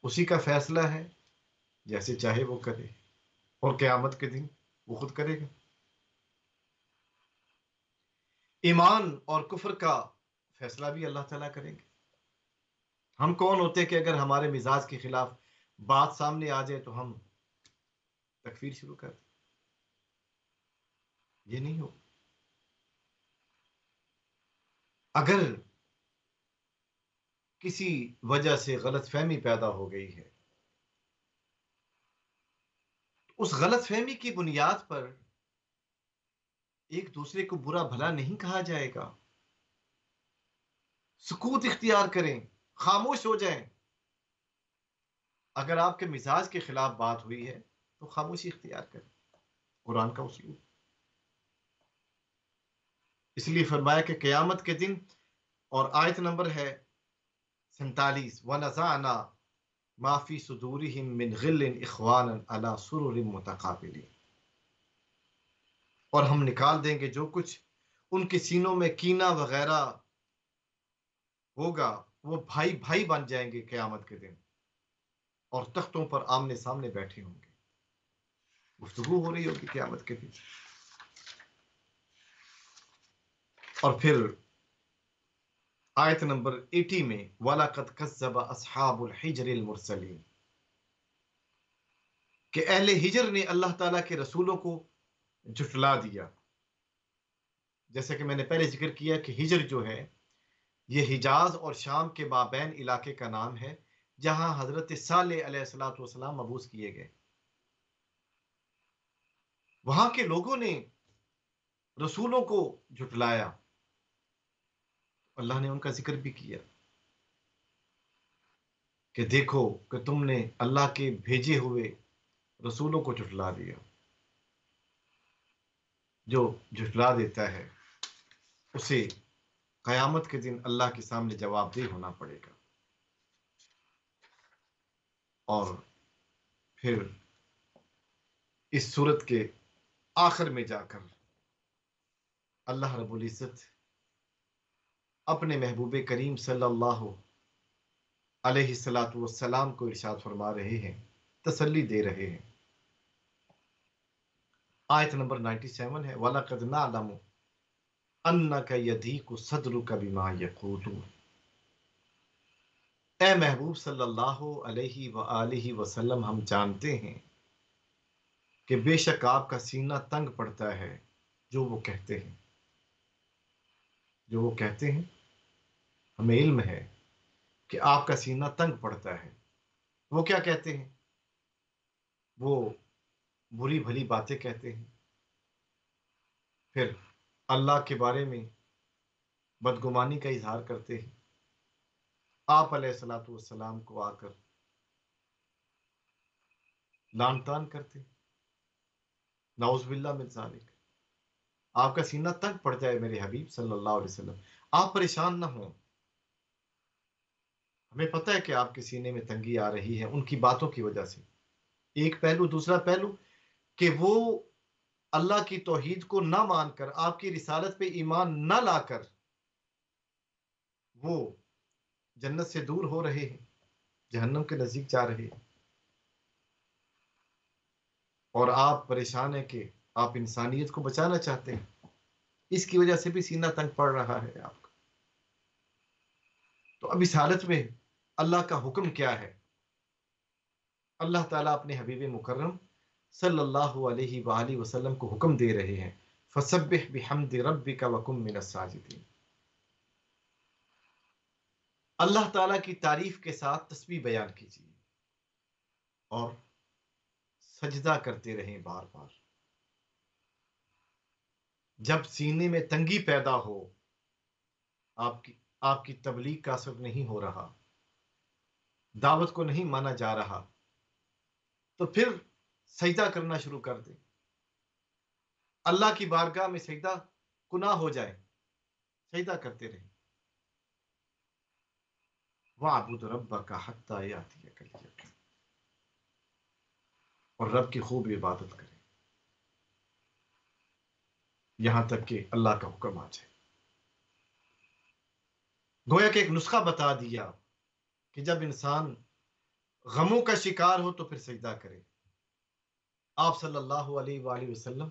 اسی کا فیصلہ ہے، جیسے چاہے وہ کرے، اور قیامت کے دن وہ خود کرے گا۔ ایمان اور کفر کا فیصلہ بھی اللہ تعالیٰ کریں گے۔ ہم کون ہوتے کہ اگر ہمارے مزاج کے خلاف بات سامنے آ جائے تو ہم تکفیر شروع کر دیں؟ یہ نہیں ہو۔ اگر کسی وجہ سے غلط فہمی پیدا ہو گئی ہے، تو اس غلط فہمی کی بنیاد پر ایک دوسرے کو برا بھلا نہیں کہا جائے گا، سکوت اختیار کریں، خاموش ہو جائیں۔ اگر آپ کے مزاج کے خلاف بات ہوئی ہے تو خاموشی اختیار کریں، قرآن کا اصول۔ اس لیے فرمایا کہ قیامت کے دن، اور آیت نمبر ہے 47، وَنَزَعْنَا مَا فِي صُدُورِهِم مِّن غِلٍّ إِخْوَانًا عَلَى سُرُرٍ مُتَقَابِلِينَ، اور ہم نکال دیں گے جو کچھ ان کے سینوں میں کینہ وغیرہ ہوگا، وہ بھائی بھائی بن جائیں گے قیامت کے دن، اور تختوں پر آمنے سامنے بیٹھے ہوں گے، گفتگو ہو رہی ہوگی قیامت کے دن۔ اور پھر آیت نمبر 80 میں وَلَقَدْ كَذَّبَ أَصْحَابُ الْحِجْرِ الْمُرْسَلِينَ، کہ اہل ہجر نے اللہ تعالیٰ کے رسولوں کو جھٹلا دیا۔ جیسا کہ میں نے پہلے ذکر کیا کہ ہجر جو ہے یہ حجاز اور شام کے مابین علاقے کا نام ہے، جہاں حضرت صالح علیہ الصلوۃ والسلام مبعوث کیے گئے۔ وہاں کے لوگوں نے رسولوں کو جھٹلایا، اللہ نے ان کا ذکر بھی کیا کہ دیکھو کہ تم نے اللہ کے بھیجے ہوئے رسولوں کو جھٹلا دیا۔ جو جھٹلا دیتا ہے اسے قیامت کے دن اللہ کے سامنے جواب دہ ہونا پڑے گا، اور پھر اس صورت کے آخر میں جا کر اللہ رب العزت اپنے محبوب کریم صلی اللہ علیہ الصلاۃ والسلام کو ارشاد فرما رہے ہیں، تسلی دے رہے ہیں۔ آیت نمبر 97 ہے، وَلَقَدْ نَعْلَمُ أَنَّكَ يَضِيقُ صَدْرُكَ بِمَا يَقُولُونَ۔ اے محبوب صلی اللہ علیہ وآلہ وسلم، ہم جانتے ہیں کہ بے شک آپ کا سینہ تنگ پڑتا ہے جو وہ کہتے ہیں، جو وہ کہتے ہیں، ہمیں علم ہے کہ آپ کا سینہ تنگ پڑتا ہے۔ وہ کیا کہتے ہیں؟ وہ بری بھلی باتیں کہتے ہیں، پھر اللہ کے بارے میں بدگمانی کا اظہار کرتے ہیں، آپ علیہ الصلاۃ والسلام کو آ کر لعن طعن کرتے ہیں، نعوذ باللہ من ذالک۔ آپ کا سینہ تنگ پڑ جائے میرے حبیب صلی اللہ علیہ وسلم، آپ پریشان نہ ہوں، ہمیں پتہ ہے کہ آپ کے سینے میں تنگی آ رہی ہے ان کی باتوں کی وجہ سے۔ ایک پہلو، دوسرا پہلو کہ وہ اللہ کی توحید کو نہ مان کر، آپ کی رسالت پہ ایمان نہ لا کر وہ جنت سے دور ہو رہے ہیں، جہنم کے نزدیک جا رہے ہیں، اور آپ پریشان ہیں کہ آپ انسانیت کو بچانا چاہتے ہیں، اس کی وجہ سے بھی سینہ تنگ پڑ رہا ہے آپ کا۔ تو اب اس حالت میں اللہ کا حکم کیا ہے؟ اللہ تعالیٰ اپنے حبیب مکرم صلی اللہ علیہ وآلہ وسلم کو حکم دے رہے ہیں، فسبح بحمد ربک وکن من الساجدین۔ اللہ تعالیٰ کی تعریف کے ساتھ تسبیح بیان کیجیے اور سجدہ کرتے رہیں بار بار۔ جب سینے میں تنگی پیدا ہو، آپ کی تبلیغ کا اثر نہیں ہو رہا، دعوت کو نہیں مانا جا رہا، تو پھر سجدہ کرنا شروع کر دیں۔ اللہ کی بارگاہ میں سجدہ گناہ ہو جائے، سجدہ کرتے رہیں۔ وَاعْبُدْ رَبَّكَ حَتَّى يَأْتِيَكَ الْيَقِينُ، اور رب کی خوب عبادت کریں یہاں تک کہ اللہ کا حکم آ جائے۔ گویا کہ ایک نسخہ بتا دیا کہ جب انسان غموں کا شکار ہو تو پھر سجدہ کرے۔ آپ صلی اللہ علیہ وآلہ وسلم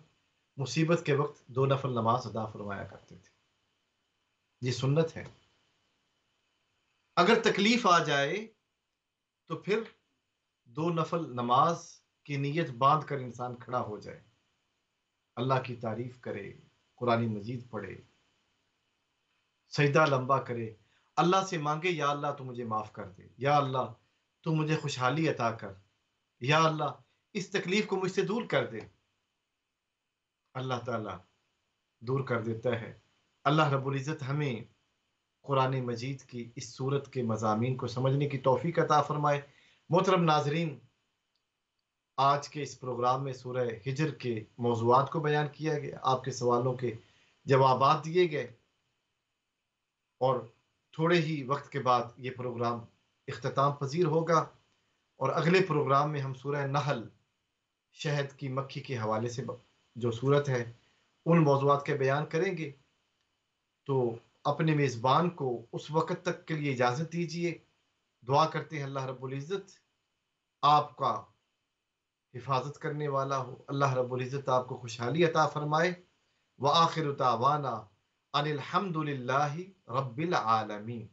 مصیبت کے وقت 2 نفل نماز ادا فرمایا کرتے تھے، یہ سنت ہے۔ اگر تکلیف آ جائے تو پھر 2 نفل نماز کی نیت باندھ کر انسان کھڑا ہو جائے، اللہ کی تعریف کرے، قرآن مجید پڑھے، سجدہ لمبا کرے، اللہ سے مانگے، یا اللہ تو مجھے معاف کر دے، یا اللہ تو مجھے خوشحالی عطا کر، یا اللہ اس تکلیف کو مجھ سے دور کر دے۔ اللہ تعالیٰ دور کر دیتا ہے۔ اللہ رب العزت ہمیں قرآن مجید کی اس صورت کے مضامین کو سمجھنے کی توفیق عطا فرمائے۔ محترم ناظرین، آج کے اس پروگرام میں سورہ ہجر کے موضوعات کو بیان کیا گیا، آپ کے سوالوں کے جوابات دیے گئے، اور تھوڑے ہی وقت کے بعد یہ پروگرام اختتام پذیر ہوگا، اور اگلے پروگرام میں ہم سورہ نحل، شہد کی مکھی کے حوالے سے جو صورت ہے، ان موضوعات کے بیان کریں گے۔ تو اپنے میزبان کو اس وقت تک کے لیے اجازت دیجیے، دعا کرتے ہیں اللہ رب العزت آپ کا حفاظت کرنے والا ہو، اللہ رب العزت آپ کو خوشحالی عطا فرمائے۔ وآخر دعوانا ان الحمد للہ رب العالمین۔